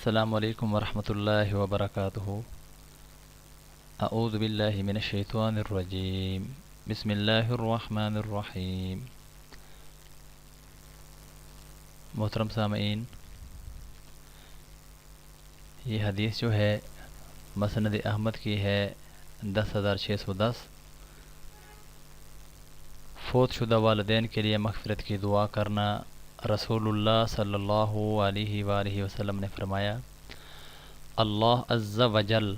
السلام علیکم ورحمۃ اللہ وبرکاتہ۔ اعوذ باللہ من الشیطان الرجیم، بسم اللہ الرحمن الرحیم۔ محترم سامعین، یہ حدیث جو ہے مسند احمد کی ہے 10,610۔ فوت شدہ والدین کے لیے مغفرت کی دعا کرنا۔ رسول اللہ صلی اللہ علیہ وآلہ وسلم نے فرمایا، اللہ عز و جل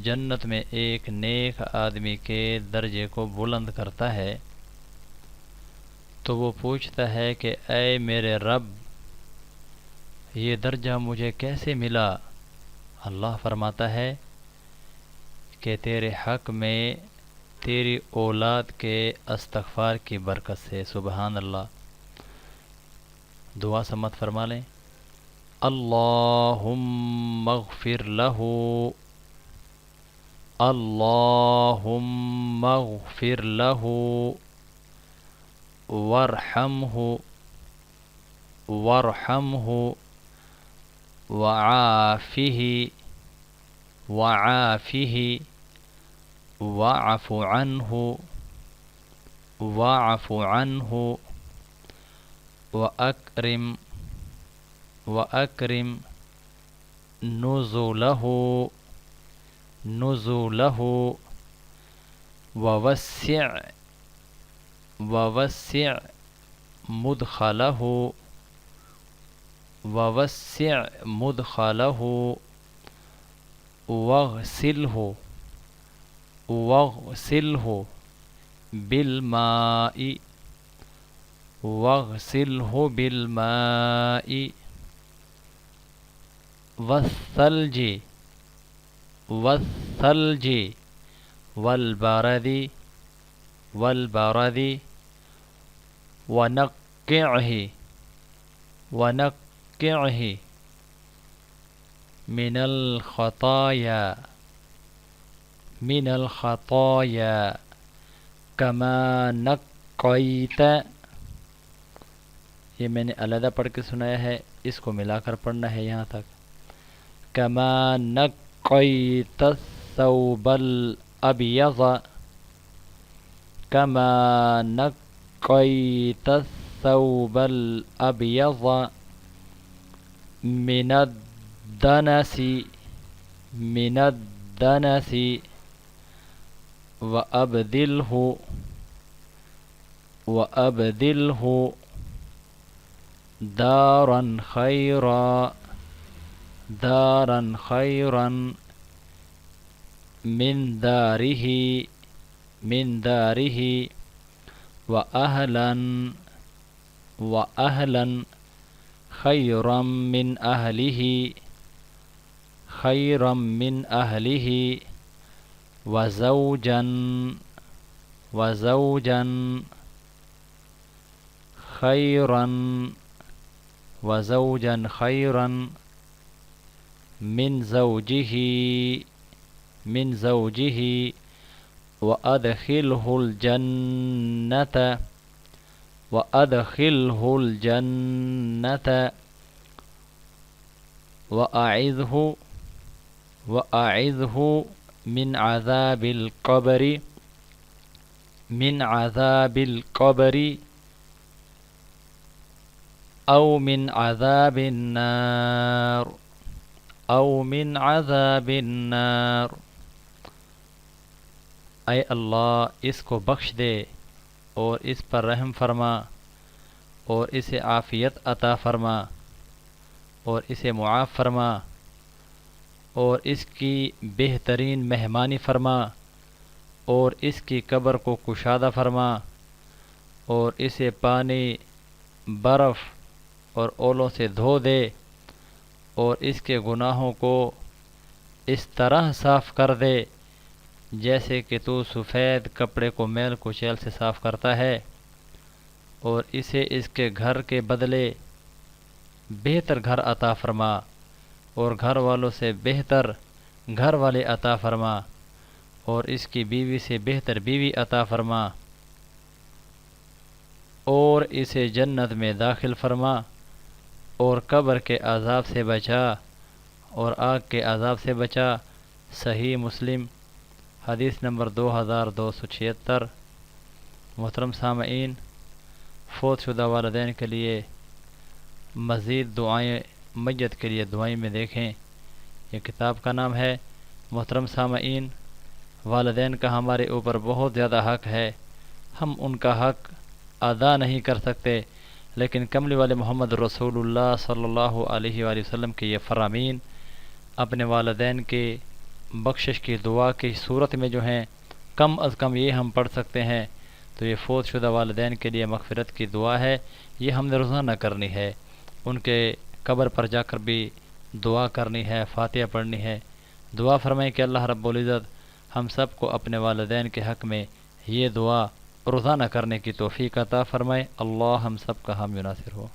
جنت میں ایک نیک آدمی کے درجے کو بلند کرتا ہے تو وہ پوچھتا ہے کہ اے میرے رب، یہ درجہ مجھے کیسے ملا؟ اللہ فرماتا ہے کہ تیرے حق میں تیری اولاد کے استغفار کی برکت سے۔ سبحان اللہ۔ دعا سمت فرما لیں، اللہم اغفر لہ، اللہم اغفر لہ وارحمہ وارحمہ وعافہ وعافہ واعف عنہ واعف عنہ وأکرم نزلہ ووسع مدخلہ واغسلہ بالماء والثلج والبرد ونقعه من الخطايا كما نقيت۔ یہ میں نے علیحدہ پڑھ کے سنایا ہے، اس کو ملا کر پڑھنا ہے یہاں تک۔ كما نقيت الثوب الأبيض، كما نقيت الثوب الأبيض من الدنس وأبدله دارا خيرا من داره وأهلا خيرا من أهله وزوجا خيرا من زوجه وأدخله الجنة وأعذه من عذاب القبر أو من عذاب النار۔ اے اللہ، اس کو بخش دے اور اس پر رحم فرما اور اسے عافیت عطا فرما اور اسے معاف فرما اور اس کی بہترین مہمانی فرما اور اس کی قبر کو کشادہ فرما اور اسے پانی، برف اور اولوں سے دھو دے اور اس کے گناہوں کو اس طرح صاف کر دے جیسے کہ تو سفید کپڑے کو میل کچیل سے صاف کرتا ہے، اور اسے اس کے گھر کے بدلے بہتر گھر عطا فرما اور گھر والوں سے بہتر گھر والے عطا فرما اور اس کی بیوی سے بہتر بیوی عطا فرما اور اسے جنت میں داخل فرما اور قبر کے عذاب سے بچا اور آگ کے عذاب سے بچا۔ صحیح مسلم حدیث نمبر 2276۔ محترم سامعین، فوت شدہ والدین کے لیے مزید دعائیں، میت کے لیے دعائیں میں دیکھیں، یہ کتاب کا نام ہے۔ محترم سامعین، والدین کا ہمارے اوپر بہت زیادہ حق ہے، ہم ان کا حق ادا نہیں کر سکتے، لیکن کملی والے محمد رسول اللہ صلی اللہ علیہ وآلہ وسلم کے یہ فرامین اپنے والدین کے بخشش کی دعا کی صورت میں جو ہیں کم از کم یہ ہم پڑھ سکتے ہیں، تو یہ فوت شدہ والدین کے لیے مغفرت کی دعا ہے، یہ ہم نے روزانہ کرنی ہے، ان کے قبر پر جا کر بھی دعا کرنی ہے، فاتحہ پڑھنی ہے۔ دعا فرمائیں کہ اللہ رب العزت ہم سب کو اپنے والدین کے حق میں یہ دعا روزانہ کرنے کی توفیق عطا فرمائے۔ اللہ ہم سب کا حامی و ناصر ہو۔